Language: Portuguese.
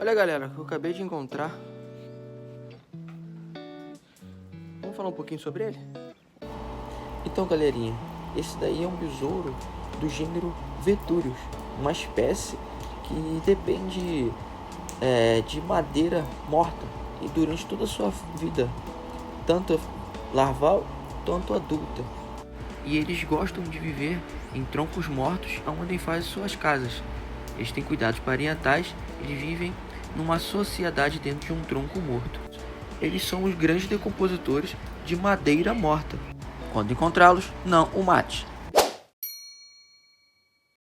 Olha, galera, que eu acabei de encontrar. Vamos falar um pouquinho sobre ele? Então, galerinha, esse daí é um besouro do gênero Veturius, uma espécie que depende de madeira morta e durante toda a sua vida, tanto larval quanto adulta. E eles gostam de viver em troncos mortos onde fazem suas casas. Eles têm cuidados parentais, eles vivem numa sociedade dentro de um tronco morto. Eles são os grandes decompositores de madeira morta. Quando encontrá-los, não o mate.